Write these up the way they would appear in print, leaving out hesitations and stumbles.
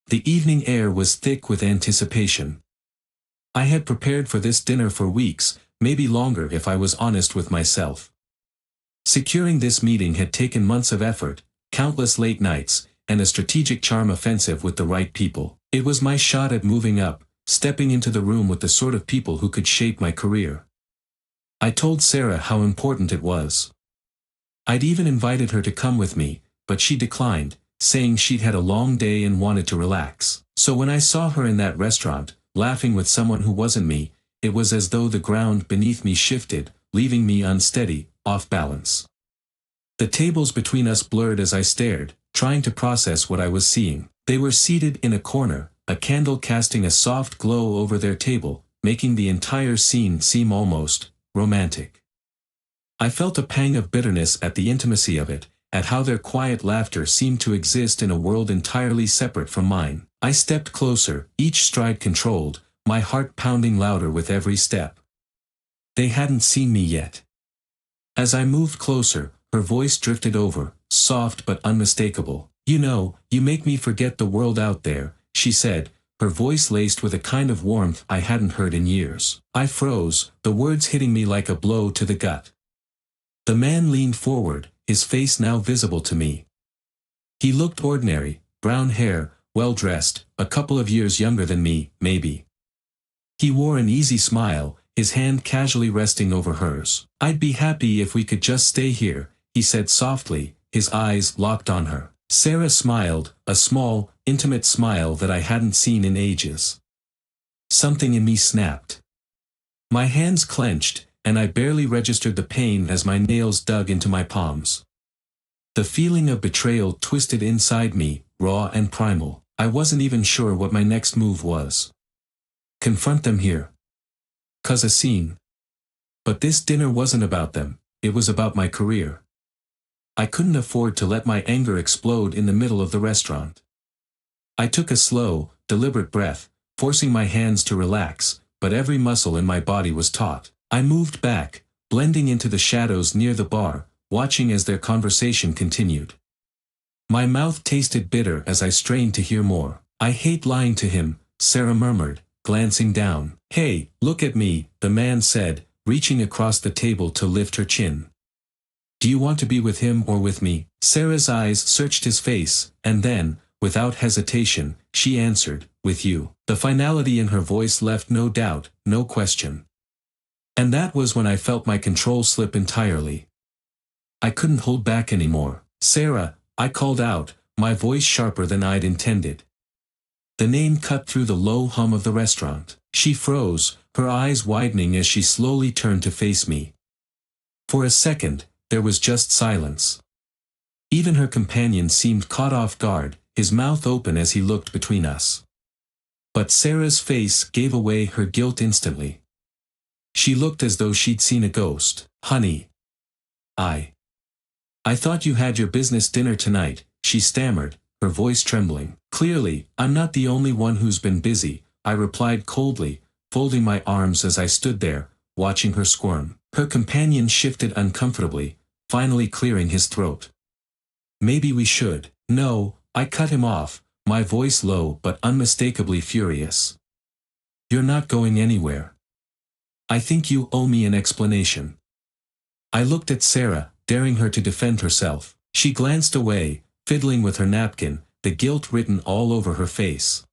The evening air was thick with anticipation. I had prepared for this dinner for weeks, maybe longer if I was honest with myself. Securing this meeting had taken months of effort, countless late nights, and a strategic charm offensive with the right people. It was my shot at moving up, stepping into the room with the sort of people who could shape my career. I told Sarah how important it was. I'd even invited her to come with me, but she declined, saying she'd had a long day and wanted to relax. So when I saw her in that restaurant, laughing with someone who wasn't me, it was as though the ground beneath me shifted, leaving me unsteady, off balance. The tables between us blurred as I stared, trying to process what I was seeing. They were seated in a corner, a candle casting a soft glow over their table, making the entire scene seem almost romantic. I felt a pang of bitterness at the intimacy of it, at how their quiet laughter seemed to exist in a world entirely separate from mine. I stepped closer, each stride controlled, my heart pounding louder with every step. They hadn't seen me yet. As I moved closer, her voice drifted over, soft but unmistakable. "You know, you make me forget the world out there," she said, her voice laced with a kind of warmth I hadn't heard in years. I froze, the words hitting me like a blow to the gut. The man leaned forward, his face now visible to me. He looked ordinary, brown hair, well-dressed, a couple of years younger than me, maybe. He wore an easy smile, his hand casually resting over hers. "I'd be happy if we could just stay here," he said softly, his eyes locked on her. Sarah smiled, a small, intimate smile that I hadn't seen in ages. Something in me snapped. My hands clenched, and I barely registered the pain as my nails dug into my palms. The feeling of betrayal twisted inside me, raw and primal. I wasn't even sure what my next move was. Confront them here. Cause a scene. But this dinner wasn't about them, it was about my career. I couldn't afford to let my anger explode in the middle of the restaurant. I took a slow, deliberate breath, forcing my hands to relax, but every muscle in my body was taut. I moved back, blending into the shadows near the bar, watching as their conversation continued. My mouth tasted bitter as I strained to hear more. "I hate lying to him," Sarah murmured, glancing down. "Hey, look at me," the man said, reaching across the table to lift her chin. "Do you want to be with him or with me?" Sarah's eyes searched his face, and then, without hesitation, she answered, "With you." The finality in her voice left no doubt, no question. And that was when I felt my control slip entirely. I couldn't hold back anymore. "Sarah," I called out, my voice sharper than I'd intended. The name cut through the low hum of the restaurant. She froze, her eyes widening as she slowly turned to face me. For a second, there was just silence. Even her companion seemed caught off guard, his mouth open as he looked between us. But Sarah's face gave away her guilt instantly. She looked as though she'd seen a ghost. "Honey. I thought you had your business dinner tonight," she stammered, her voice trembling. "Clearly, I'm not the only one who's been busy," I replied coldly, folding my arms as I stood there, watching her squirm. Her companion shifted uncomfortably, finally clearing his throat. "Maybe we should." "No," I cut him off, my voice low but unmistakably furious. "You're not going anywhere. I think you owe me an explanation." I looked at Sarah, daring her to defend herself. She glanced away, fiddling with her napkin, the guilt written all over her face.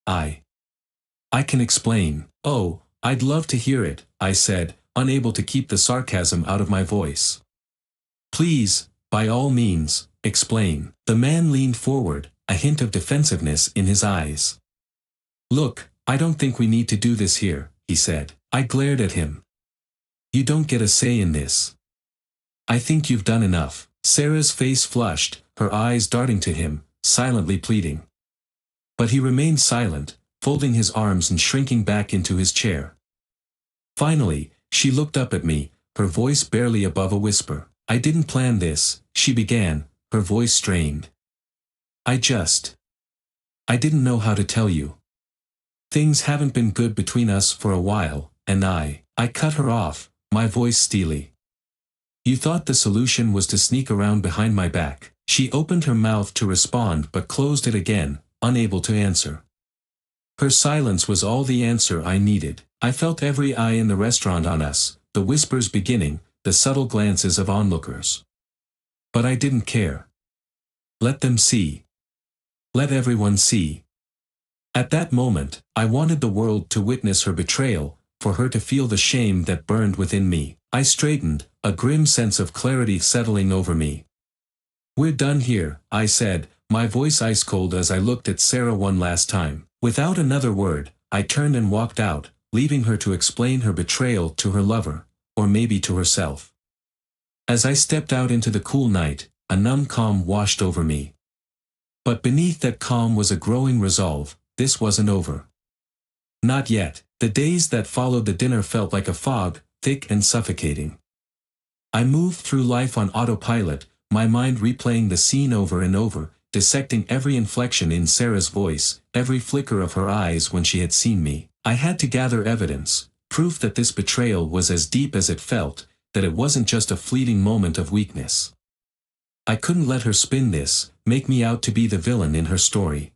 I can explain." "Oh, I'd love to hear it," I said, unable to keep the sarcasm out of my voice. "Please, by all means, explain." The man leaned forward, a hint of defensiveness in his eyes. "Look, I don't think we need to do this here," he said. I glared at him. "You don't get a say in this. I think you've done enough." Sarah's face flushed, her eyes darting to him, silently pleading. But he remained silent, folding his arms and shrinking back into his chair. Finally, she looked up at me, her voice barely above a whisper. "I didn't plan this," she began, her voice strained. I didn't know how to tell you. Things haven't been good between us for a while, and I cut her off, my voice steely. "You thought the solution was to sneak around behind my back." She opened her mouth to respond but closed it again, unable to answer. Her silence was all the answer I needed. I felt every eye in the restaurant on us, the whispers beginning, the subtle glances of onlookers. But I didn't care. Let them see. Let everyone see. At that moment, I wanted the world to witness her betrayal, for her to feel the shame that burned within me. I straightened, a grim sense of clarity settling over me. "We're done here," I said, my voice ice cold as I looked at Sarah one last time. Without another word, I turned and walked out, leaving her to explain her betrayal to her lover, or maybe to herself. As I stepped out into the cool night, a numb calm washed over me. But beneath that calm was a growing resolve. This wasn't over. Not yet. The days that followed the dinner felt like a fog, thick and suffocating. I moved through life on autopilot, my mind replaying the scene over and over, dissecting every inflection in Sarah's voice, every flicker of her eyes when she had seen me. I had to gather evidence, proof that this betrayal was as deep as it felt, that it wasn't just a fleeting moment of weakness. I couldn't let her spin this, make me out to be the villain in her story.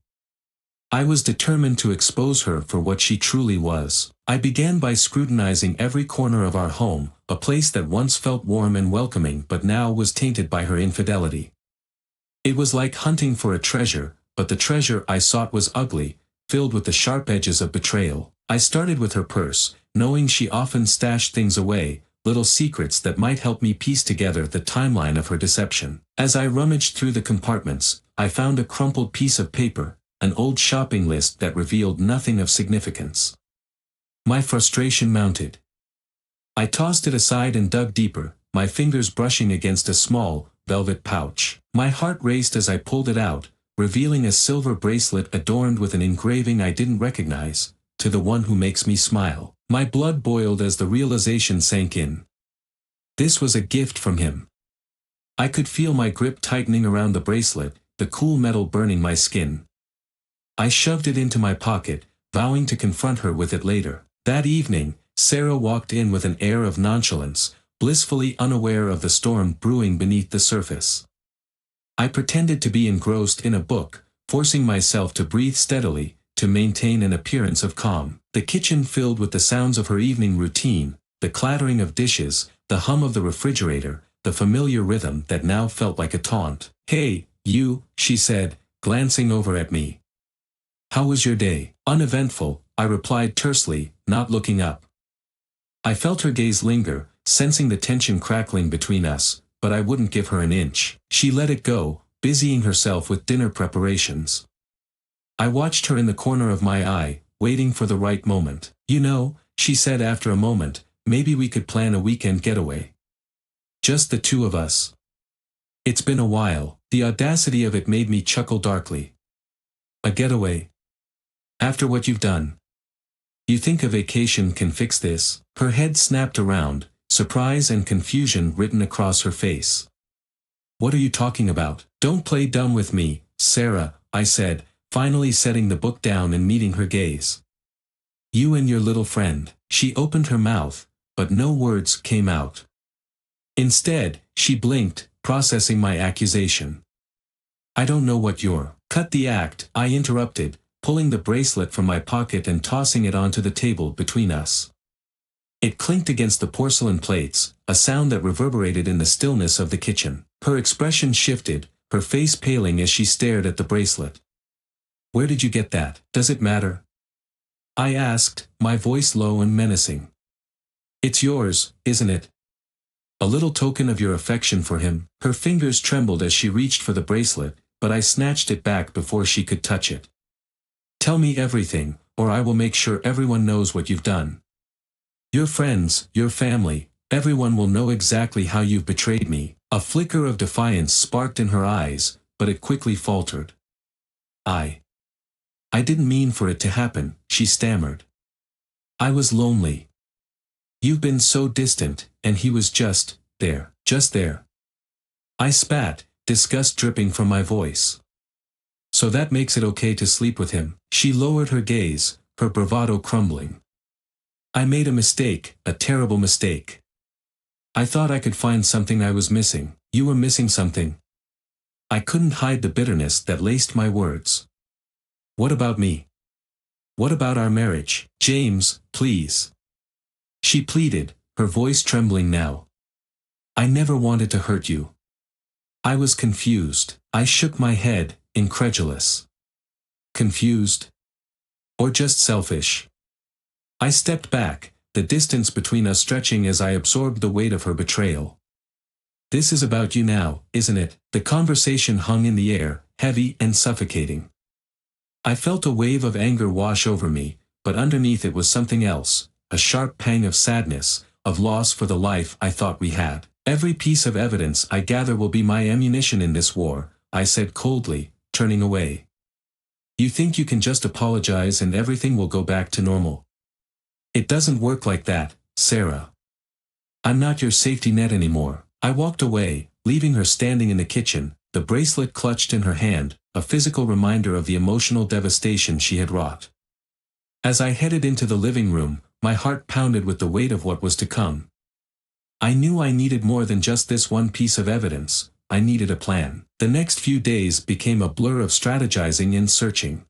I was determined to expose her for what she truly was. I began by scrutinizing every corner of our home, a place that once felt warm and welcoming but now was tainted by her infidelity. It was like hunting for a treasure, but the treasure I sought was ugly, filled with the sharp edges of betrayal. I started with her purse, knowing she often stashed things away, little secrets that might help me piece together the timeline of her deception. As I rummaged through the compartments, I found a crumpled piece of paper, an old shopping list that revealed nothing of significance. My frustration mounted. I tossed it aside and dug deeper, my fingers brushing against a small, velvet pouch. My heart raced as I pulled it out, revealing a silver bracelet adorned with an engraving I didn't recognize, "To the one who makes me smile." My blood boiled as the realization sank in. This was a gift from him. I could feel my grip tightening around the bracelet, the cool metal burning my skin. I shoved it into my pocket, vowing to confront her with it later. That evening, Sarah walked in with an air of nonchalance, blissfully unaware of the storm brewing beneath the surface. I pretended to be engrossed in a book, forcing myself to breathe steadily, to maintain an appearance of calm. The kitchen filled with the sounds of her evening routine, the clattering of dishes, the hum of the refrigerator, the familiar rhythm that now felt like a taunt. "Hey, you," she said, glancing over at me. "How was your day?" "Uneventful," I replied tersely, not looking up. I felt her gaze linger, sensing the tension crackling between us, but I wouldn't give her an inch. She let it go, busying herself with dinner preparations. I watched her in the corner of my eye, waiting for the right moment. "You know," she said after a moment, "maybe we could plan a weekend getaway. Just the two of us. It's been a while." The audacity of it made me chuckle darkly. "A getaway? After what you've done? You think a vacation can fix this?" Her head snapped around, surprise and confusion written across her face. "What are you talking about?" "Don't play dumb with me, Sarah," I said, finally setting the book down and meeting her gaze. "You and your little friend." She opened her mouth, but no words came out. Instead, she blinked, processing my accusation. "I don't know what you're—" "Cut the act," I interrupted, pulling the bracelet from my pocket and tossing it onto the table between us. It clinked against the porcelain plates, a sound that reverberated in the stillness of the kitchen. Her expression shifted, her face paling as she stared at the bracelet. "Where did you get that?" "Does it matter?" I asked, my voice low and menacing. "It's yours, isn't it? A little token of your affection for him." Her fingers trembled as she reached for the bracelet, but I snatched it back before she could touch it. "Tell me everything, or I will make sure everyone knows what you've done. Your friends, your family, everyone will know exactly how you've betrayed me." A flicker of defiance sparked in her eyes, but it quickly faltered. I didn't mean for it to happen," she stammered. "I was lonely. You've been so distant, and he was just there. I spat, disgust dripping from my voice. "So that makes it okay to sleep with him?" She lowered her gaze, her bravado crumbling. "I made a mistake, a terrible mistake. I thought I could find something I was missing." "You were missing something?" I couldn't hide the bitterness that laced my words. What about me? What about our marriage? James, please. She pleaded, her voice trembling now. I never wanted to hurt you. I was confused. I shook my head, incredulous. Confused? Or just selfish? I stepped back, the distance between us stretching as I absorbed the weight of her betrayal. This is about you now, isn't it? The conversation hung in the air, heavy and suffocating. I felt a wave of anger wash over me, but underneath it was something else, a sharp pang of sadness, of loss for the life I thought we had. Every piece of evidence I gather will be my ammunition in this war, I said coldly, turning away. You think you can just apologize and everything will go back to normal? It doesn't work like that, Sarah. I'm not your safety net anymore. I walked away, leaving her standing in the kitchen, the bracelet clutched in her hand, a physical reminder of the emotional devastation she had wrought. As I headed into the living room, my heart pounded with the weight of what was to come. I knew I needed more than just this one piece of evidence. I needed a plan. The next few days became a blur of strategizing and searching.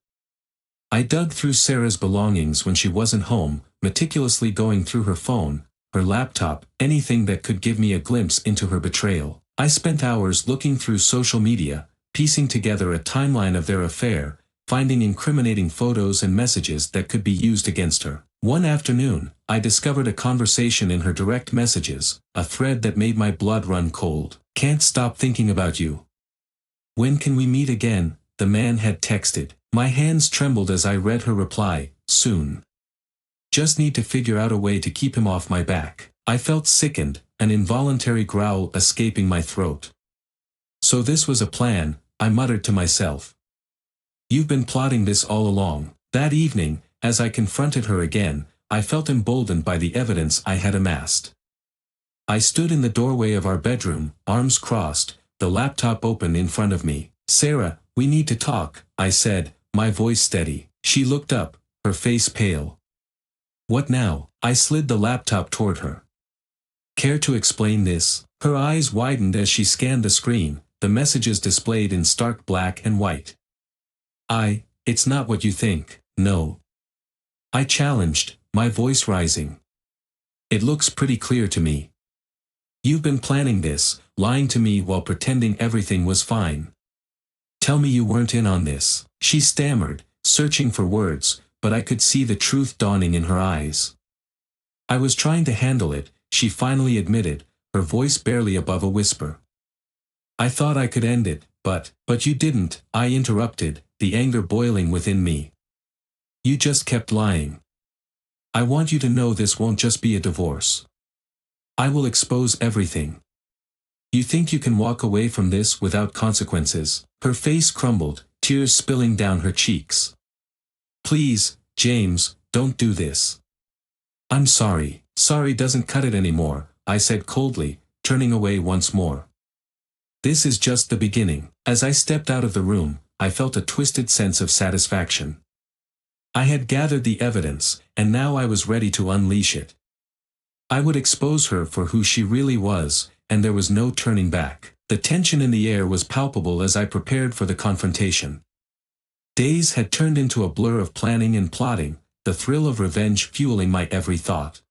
I dug through Sarah's belongings when she wasn't home, meticulously going through her phone, her laptop, anything that could give me a glimpse into her betrayal. I spent hours looking through social media, piecing together a timeline of their affair, finding incriminating photos and messages that could be used against her. One afternoon, I discovered a conversation in her direct messages, a thread that made my blood run cold. Can't stop thinking about you. When can we meet again? The man had texted. My hands trembled as I read her reply, soon. Just need to figure out a way to keep him off my back. I felt sickened, an involuntary growl escaping my throat. So this was a plan, I muttered to myself. You've been plotting this all along. That evening, as I confronted her again, I felt emboldened by the evidence I had amassed. I stood in the doorway of our bedroom, arms crossed, the laptop open in front of me. Sarah, we need to talk, I said, my voice steady. She looked up, her face pale. What now? I slid the laptop toward her. Care to explain this? Her eyes widened as she scanned the screen, the messages displayed in stark black and white. It's not what you think, no. I challenged, my voice rising. It looks pretty clear to me. You've been planning this, lying to me while pretending everything was fine. Tell me you weren't in on this. She stammered, searching for words, but I could see the truth dawning in her eyes. I was trying to handle it, she finally admitted, her voice barely above a whisper. I thought I could end it, but you didn't, I interrupted, the anger boiling within me. You just kept lying. I want you to know this won't just be a divorce. I will expose everything. You think you can walk away from this without consequences? Her face crumbled, tears spilling down her cheeks. Please, James, don't do this. I'm sorry. Sorry doesn't cut it anymore, I said coldly, turning away once more. This is just the beginning. As I stepped out of the room, I felt a twisted sense of satisfaction. I had gathered the evidence, and now I was ready to unleash it. I would expose her for who she really was, and there was no turning back. The tension in the air was palpable as I prepared for the confrontation. Days had turned into a blur of planning and plotting, the thrill of revenge fueling my every thought.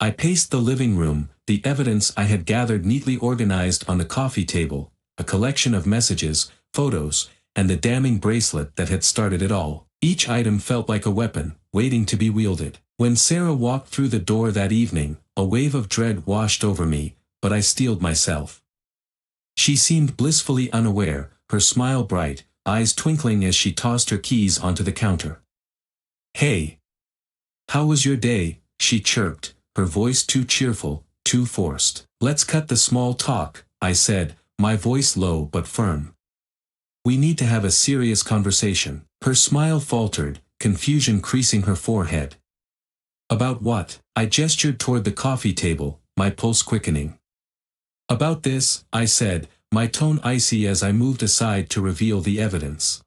I paced the living room, the evidence I had gathered neatly organized on the coffee table, a collection of messages, photos, and the damning bracelet that had started it all. Each item felt like a weapon, waiting to be wielded. When Sarah walked through the door that evening, a wave of dread washed over me, but I steeled myself. She seemed blissfully unaware, her smile bright, eyes twinkling as she tossed her keys onto the counter. Hey! How was your day? She chirped, her voice too cheerful, too forced. Let's cut the small talk, I said, my voice low but firm. We need to have a serious conversation. Her smile faltered, confusion creasing her forehead. About what? I gestured toward the coffee table, my pulse quickening. About this, I said, my tone icy as I moved aside to reveal the evidence.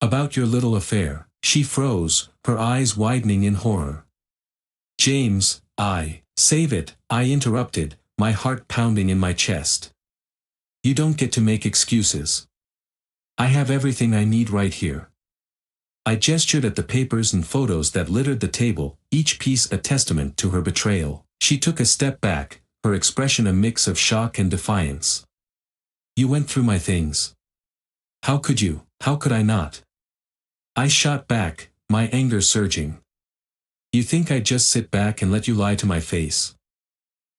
About your little affair. She froze, her eyes widening in horror. James, Save it, I interrupted, my heart pounding in my chest. You don't get to make excuses. I have everything I need right here. I gestured at the papers and photos that littered the table, each piece a testament to her betrayal. She took a step back, her expression a mix of shock and defiance. You went through my things. How could you? How could I not? I shot back, my anger surging. You think I'd just sit back and let you lie to my face?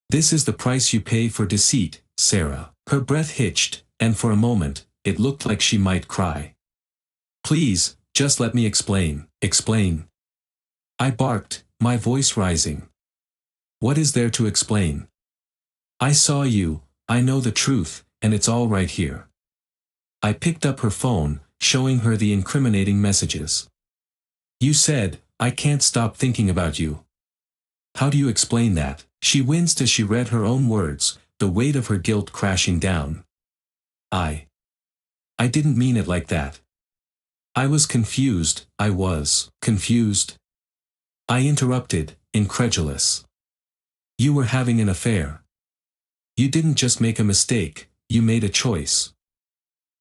This is the price you pay for deceit, Sarah. Her breath hitched, and for a moment, it looked like she might cry. Please, just let me explain. Explain. I barked, my voice rising. What is there to explain? I saw you, I know the truth, and it's all right here. I picked up her phone, showing her the incriminating messages. You said, I can't stop thinking about you. How do you explain that? She winced as she read her own words, the weight of her guilt crashing down. I didn't mean it like that. I was confused, I was confused. I interrupted, incredulous. You were having an affair. You didn't just make a mistake, you made a choice.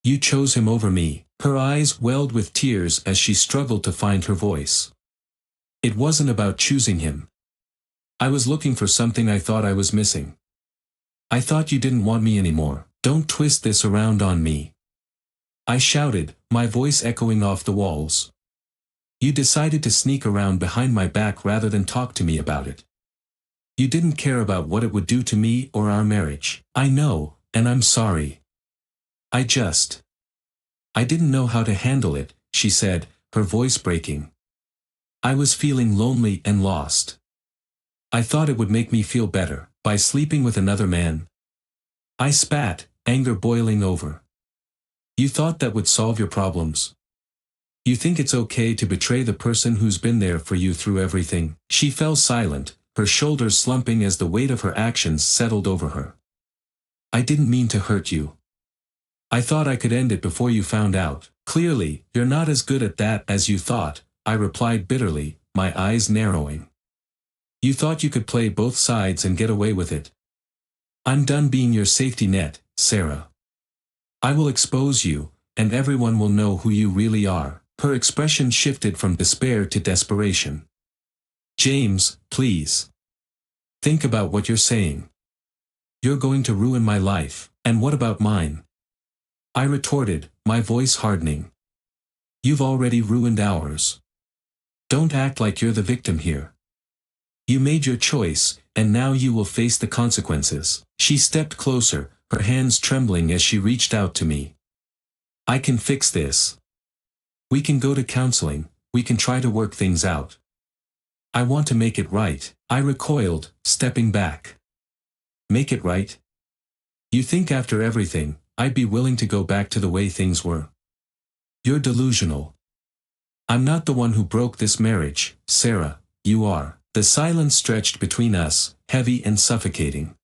You chose him over me. Her eyes welled with tears as she struggled to find her voice. It wasn't about choosing him. I was looking for something I thought I was missing. I thought you didn't want me anymore. Don't twist this around on me. I shouted, my voice echoing off the walls. You decided to sneak around behind my back rather than talk to me about it. You didn't care about what it would do to me or our marriage. I know, and I'm sorry. I didn't know how to handle it, she said, her voice breaking. I was feeling lonely and lost. I thought it would make me feel better, by sleeping with another man. I spat, anger boiling over. You thought that would solve your problems. You think it's okay to betray the person who's been there for you through everything. She fell silent, her shoulders slumping as the weight of her actions settled over her. I didn't mean to hurt you. I thought I could end it before you found out. Clearly, you're not as good at that as you thought, I replied bitterly, my eyes narrowing. You thought you could play both sides and get away with it. I'm done being your safety net, Sarah. I will expose you, and everyone will know who you really are. Her expression shifted from despair to desperation. James, please. Think about what you're saying. You're going to ruin my life, and what about mine? I retorted, my voice hardening. You've already ruined ours. Don't act like you're the victim here. You made your choice, and now you will face the consequences. She stepped closer, her hands trembling as she reached out to me. I can fix this. We can go to counseling, we can try to work things out. I want to make it right. I recoiled, stepping back. Make it right? You think after everything, I'd be willing to go back to the way things were? You're delusional. I'm not the one who broke this marriage, Sarah, you are. The silence stretched between us, heavy and suffocating.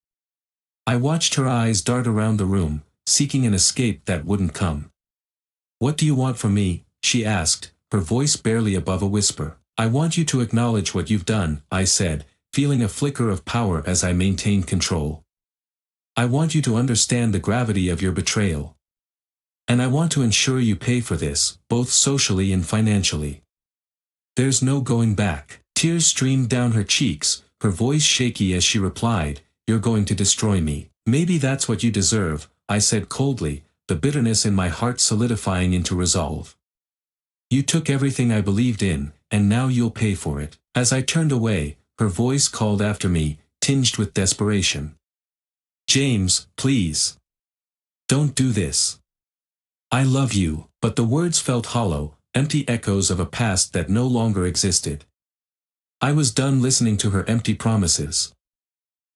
I watched her eyes dart around the room, seeking an escape that wouldn't come. What do you want from me? She asked, her voice barely above a whisper. I want you to acknowledge what you've done, I said, feeling a flicker of power as I maintained control. I want you to understand the gravity of your betrayal. And I want to ensure you pay for this, both socially and financially. There's no going back. Tears streamed down her cheeks, her voice shaky as she replied, You're going to destroy me. Maybe that's what you deserve, I said coldly, the bitterness in my heart solidifying into resolve. You took everything I believed in, and now you'll pay for it. As I turned away, her voice called after me, tinged with desperation. James, please. Don't do this. I love you, but the words felt hollow, empty echoes of a past that no longer existed. I was done listening to her empty promises.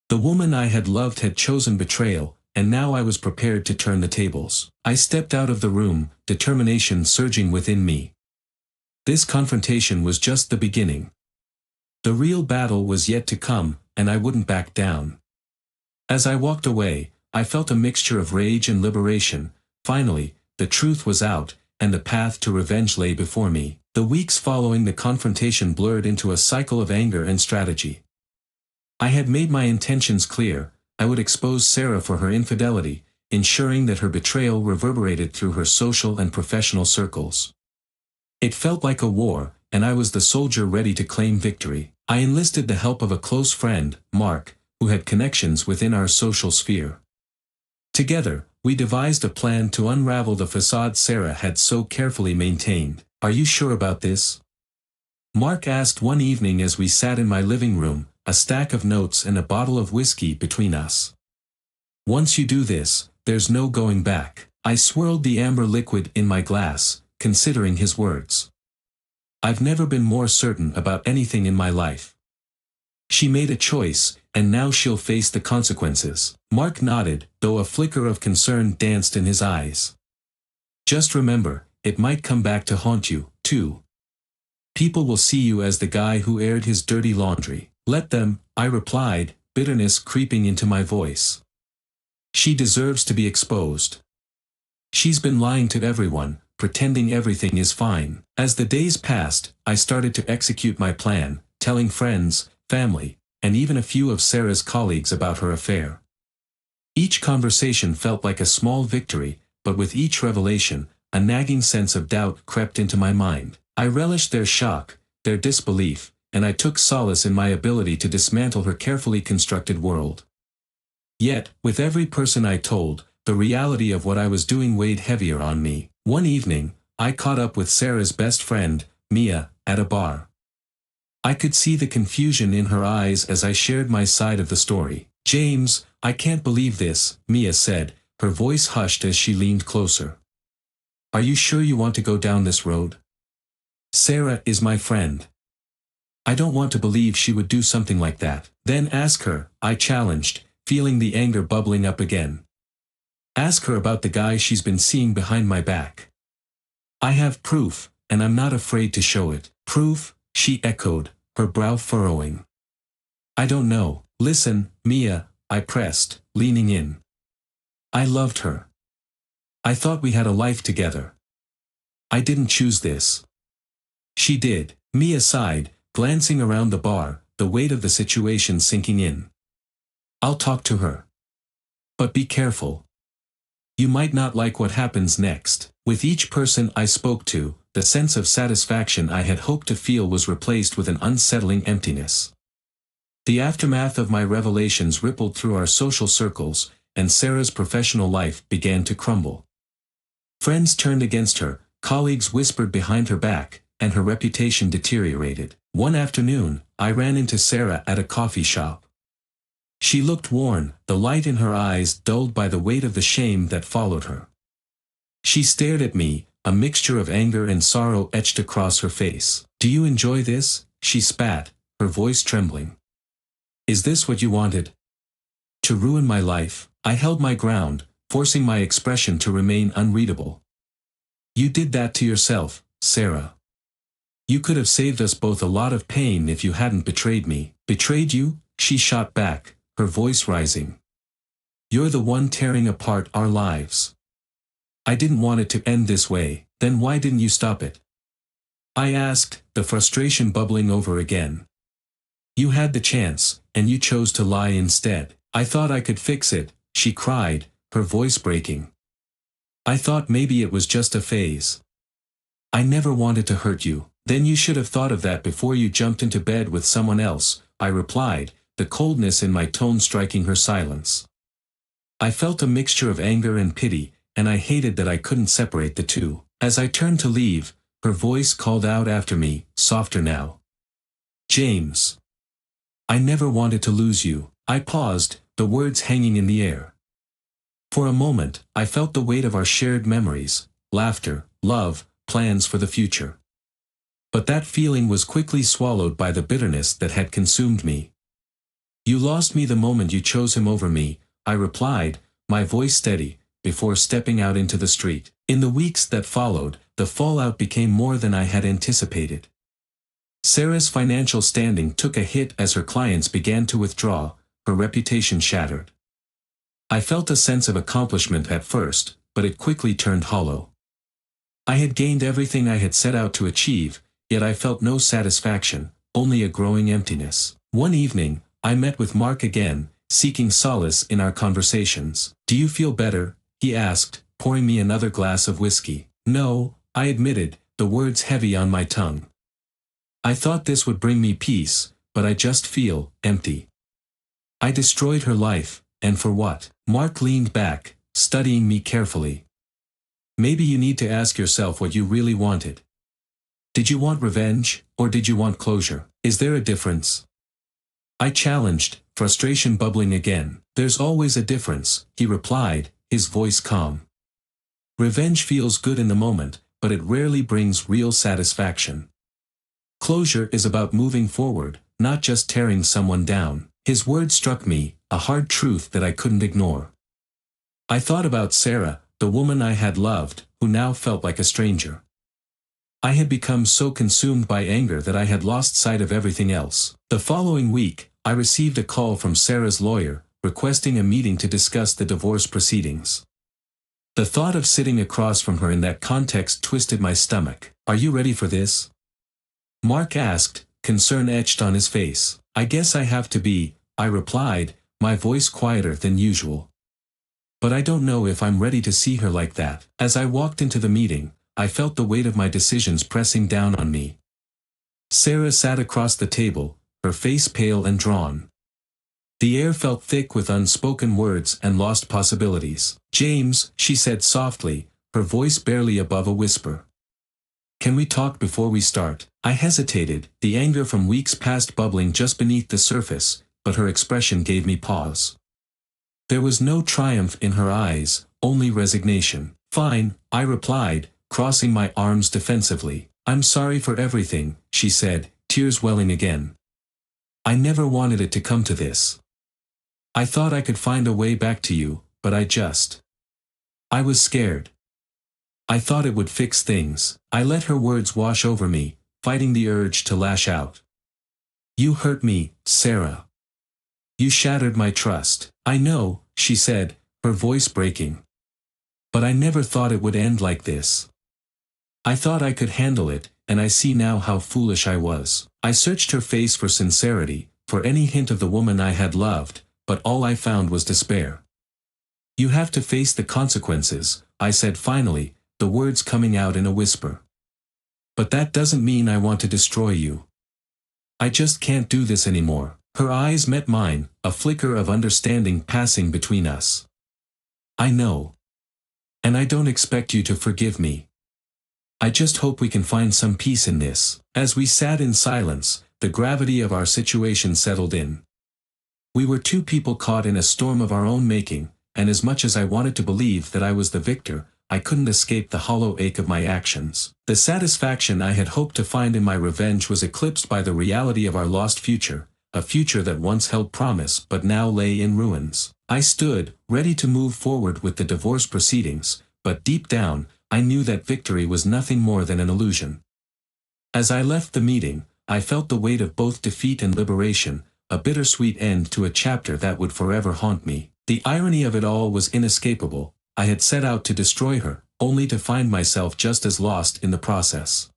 The woman I had loved had chosen betrayal, and now I was prepared to turn the tables. I stepped out of the room, determination surging within me. This confrontation was just the beginning. The real battle was yet to come, and I wouldn't back down. As I walked away, I felt a mixture of rage and liberation. Finally, the truth was out, and the path to revenge lay before me. The weeks following the confrontation blurred into a cycle of anger and strategy. I had made my intentions clear. I would expose Sarah for her infidelity, ensuring that her betrayal reverberated through her social and professional circles. It felt like a war, and I was the soldier ready to claim victory. I enlisted the help of a close friend, Mark, who had connections within our social sphere. Together, we devised a plan to unravel the facade Sarah had so carefully maintained. "Are you sure about this?" Mark asked one evening as we sat in my living room, a stack of notes and a bottle of whiskey between us. "Once you do this, there's no going back." I swirled the amber liquid in my glass, considering his words. I've never been more certain about anything in my life. She made a choice, and now she'll face the consequences. Mark nodded, though a flicker of concern danced in his eyes. "Just remember, it might come back to haunt you, too. People will see you as the guy who aired his dirty laundry." "Let them," I replied, bitterness creeping into my voice. "She deserves to be exposed. She's been lying to everyone, pretending everything is fine." As the days passed, I started to execute my plan, telling friends, family, and even a few of Sarah's colleagues about her affair. Each conversation felt like a small victory, but with each revelation, a nagging sense of doubt crept into my mind. I relished their shock, their disbelief, and I took solace in my ability to dismantle her carefully constructed world. Yet, with every person I told, the reality of what I was doing weighed heavier on me. One evening, I caught up with Sarah's best friend, Mia, at a bar. I could see the confusion in her eyes as I shared my side of the story. "James, I can't believe this," Mia said, her voice hushed as she leaned closer. "Are you sure you want to go down this road? Sarah is my friend. I don't want to believe she would do something like that." "Then ask her," I challenged, feeling the anger bubbling up again. "Ask her about the guy she's been seeing behind my back. I have proof, and I'm not afraid to show it." "Proof?" she echoed, her brow furrowing. "I don't know." "Listen, Mia," I pressed, leaning in. "I loved her. I thought we had a life together. I didn't choose this. She did." Mia sighed, glancing around the bar, the weight of the situation sinking in. "I'll talk to her. But be careful. You might not like what happens next." With each person I spoke to, the sense of satisfaction I had hoped to feel was replaced with an unsettling emptiness. The aftermath of my revelations rippled through our social circles, and Sarah's professional life began to crumble. Friends turned against her, colleagues whispered behind her back, and her reputation deteriorated. One afternoon, I ran into Sarah at a coffee shop. She looked worn, the light in her eyes dulled by the weight of the shame that followed her. She stared at me, a mixture of anger and sorrow etched across her face. "Do you enjoy this?" she spat, her voice trembling. "Is this what you wanted? To ruin my life?" I held my ground, forcing my expression to remain unreadable. "You did that to yourself, Sarah. You could have saved us both a lot of pain if you hadn't betrayed me." "Betrayed you?" she shot back, her voice rising. "You're the one tearing apart our lives. I didn't want it to end this way." "Then why didn't you stop it?" I asked, the frustration bubbling over again. "You had the chance, and you chose to lie instead." "I thought I could fix it," she cried, her voice breaking. "I thought maybe it was just a phase. I never wanted to hurt you." "Then you should have thought of that before you jumped into bed with someone else," I replied, the coldness in my tone striking her silence. I felt a mixture of anger and pity, and I hated that I couldn't separate the two. As I turned to leave, her voice called out after me, softer now. "James. I never wanted to lose you." I paused, the words hanging in the air. For a moment, I felt the weight of our shared memories, laughter, love, plans for the future. But that feeling was quickly swallowed by the bitterness that had consumed me. "You lost me the moment you chose him over me," I replied, my voice steady, before stepping out into the street. In the weeks that followed, the fallout became more than I had anticipated. Sarah's financial standing took a hit as her clients began to withdraw, her reputation shattered. I felt a sense of accomplishment at first, but it quickly turned hollow. I had gained everything I had set out to achieve, yet I felt no satisfaction, only a growing emptiness. One evening, I met with Mark again, seeking solace in our conversations. "Do you feel better?" he asked, pouring me another glass of whiskey. "No," I admitted, the words heavy on my tongue. I thought this would bring me peace, but I just feel empty. I destroyed her life, and for what? Mark leaned back, studying me carefully. Maybe you need to ask yourself what you really wanted. Did you want revenge, or did you want closure? Is there a difference? I challenged, frustration bubbling again. There's always a difference, he replied, his voice calm. Revenge feels good in the moment, but it rarely brings real satisfaction. Closure is about moving forward, not just tearing someone down. His words struck me, a hard truth that I couldn't ignore. I thought about Sarah, the woman I had loved, who now felt like a stranger. I had become so consumed by anger that I had lost sight of everything else. The following week, I received a call from Sarah's lawyer, requesting a meeting to discuss the divorce proceedings. The thought of sitting across from her in that context twisted my stomach. Are you ready for this? Mark asked, concern etched on his face. I guess I have to be, I replied, my voice quieter than usual. But I don't know if I'm ready to see her like that. As I walked into the meeting, I felt the weight of my decisions pressing down on me. Sarah sat across the table, her face pale and drawn. The air felt thick with unspoken words and lost possibilities. James, she said softly, her voice barely above a whisper. Can we talk before we start? I hesitated, the anger from weeks past bubbling just beneath the surface, but her expression gave me pause. There was no triumph in her eyes, only resignation. Fine, I replied, crossing my arms defensively. I'm sorry for everything, she said, tears welling again. I never wanted it to come to this. I thought I could find a way back to you, but I was scared. I thought it would fix things. I let her words wash over me, fighting the urge to lash out. You hurt me, Sarah. You shattered my trust. I know, she said, her voice breaking. But I never thought it would end like this. I thought I could handle it, and I see now how foolish I was. I searched her face for sincerity, for any hint of the woman I had loved, but all I found was despair. You have to face the consequences, I said finally, the words coming out in a whisper. But that doesn't mean I want to destroy you. I just can't do this anymore. Her eyes met mine, a flicker of understanding passing between us. I know. And I don't expect you to forgive me. I just hope we can find some peace in this. As we sat in silence, the gravity of our situation settled in. We were two people caught in a storm of our own making, and as much as I wanted to believe that I was the victor, I couldn't escape the hollow ache of my actions. The satisfaction I had hoped to find in my revenge was eclipsed by the reality of our lost future, a future that once held promise but now lay in ruins. I stood, ready to move forward with the divorce proceedings, but deep down, I knew that victory was nothing more than an illusion. As I left the meeting, I felt the weight of both defeat and liberation, a bittersweet end to a chapter that would forever haunt me. The irony of it all was inescapable. I had set out to destroy her, only to find myself just as lost in the process.